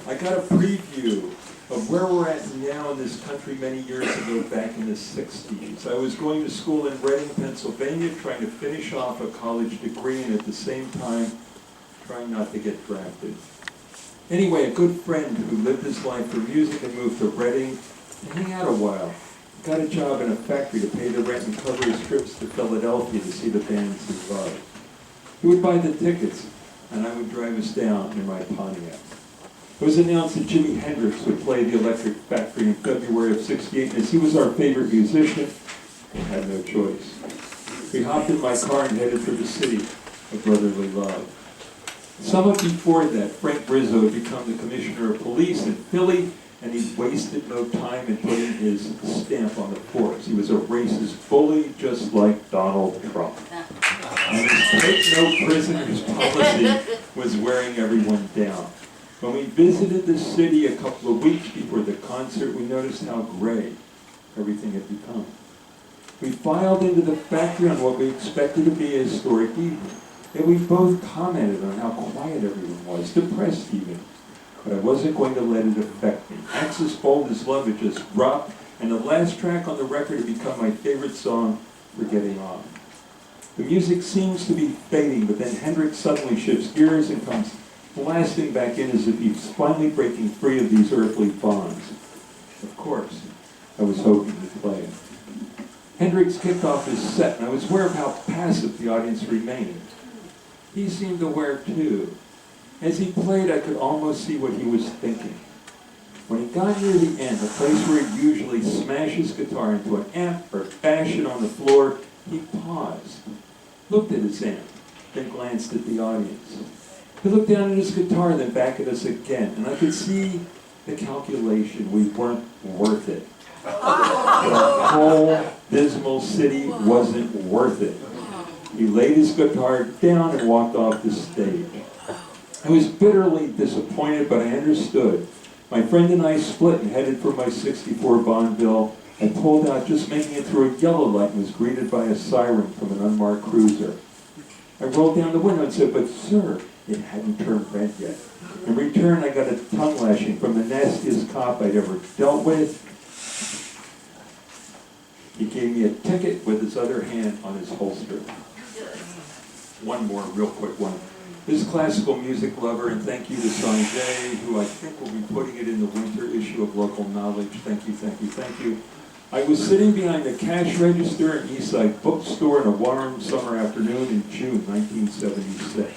I got a preview of where we're at now in this country many years ago, back in the 60s. I was going to school in Reading, Pennsylvania, trying to finish off a college degree and at the same time trying not to get drafted. Anyway, a good friend who lived his life for music and moved to Reading to hang out a while. Got a job in a factory to pay the rent and cover his trips to Philadelphia to see the bands he loved. He would buy the tickets, and I would drive us down in my Pontiac. It was announced that Jimi Hendrix would play the Electric Factory in February of '68, and as he was our favorite musician, I had no choice. We hopped in my car and headed for the city of brotherly love. Summer before that, Frank Rizzo had become the commissioner of police in Philly, and he wasted no time in putting his stamp on the force. He was a racist bully, just like Donald Trump. And his take no prisoners policy was wearing everyone down. When we visited the city a couple of weeks before the concert, we noticed how gray everything had become. We filed into the factory on what we expected to be a historic evening, and we both commented on how quiet everyone was, depressed even. But I wasn't going to let it affect me. Axis Bold as Love had just dropped, and the last track on the record had become my favorite song for getting on. The music seems to be fading, but then Hendrix suddenly shifts gears and comes blasting back in as if he's finally breaking free of these earthly bonds. Of course, I was hoping to play it. Hendrix kicked off his set, and I was aware of how passive the audience remained. He seemed aware too. As he played, I could almost see what he was thinking. When he got near the end, the place where he usually smashed his guitar into an amp or bash it on the floor, he paused, looked at his amp, then glanced at the audience. He looked down at his guitar, then back at us again, and I could see the calculation. We weren't worth it. The whole dismal city wasn't worth it. He laid his guitar down and walked off the stage. I was bitterly disappointed, but I understood. My friend and I split and headed for my '64 Bonneville. I pulled out, just making it through a yellow light, and was greeted by a siren from an unmarked cruiser. I rolled down the window and said, "But sir," it hadn't turned red yet. In return, I got a tongue lashing from the nastiest cop I'd ever dealt with. He gave me a ticket with his other hand on his holster. One more real quick one. This classical music lover, and thank you to Sanjay, who I think will be putting it in the winter issue of Local Knowledge. Thank you, thank you, thank you. I was sitting behind the cash register at Eastside Bookstore on a warm summer afternoon in June 1976.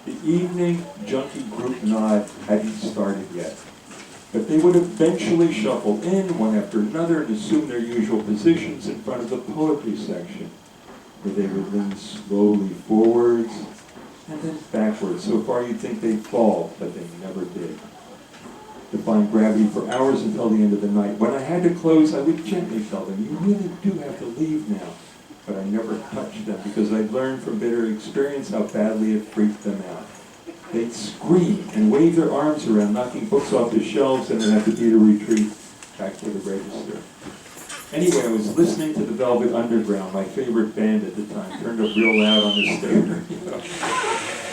The evening junkie group nod hadn't started yet, but they would eventually shuffle in one after another and assume their usual positions in front of the poetry section, where they would lean slowly forwards and then backwards. So far you'd think they'd fall, but they never did. Defying gravity for hours until the end of the night. When I had to close, I would gently tell them, "You really do have to leave now." But I never touched them because I'd learned from bitter experience how badly it freaked them out. They'd scream and wave their arms around, knocking books off the shelves, and then have to beat a retreat back to the register. Anyway, I was listening to the Velvet Underground, my favorite band at the time, turned up real loud on the stereo.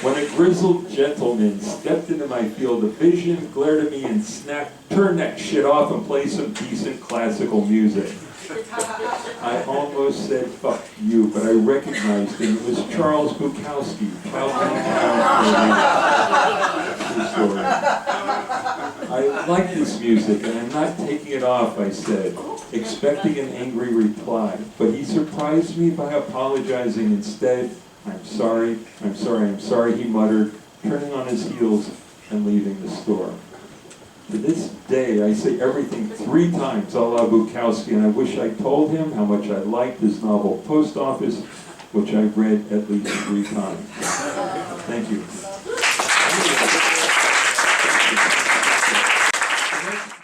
When a grizzled gentleman stepped into my field of vision, glared at me and snapped, "Turn that shit off and play some decent classical music." I almost said, "Fuck you," but I recognized him. It was Charles Bukowski. "I like this music, and I'm not taking it off," I said, expecting an angry reply. But he surprised me by apologizing instead. "I'm sorry, I'm sorry, I'm sorry," he muttered, turning on his heels and leaving the store. To this day, I say everything 3 times a la Bukowski, and I wish I told him how much I liked his novel Post Office, which I read at least 3 times. Thank you.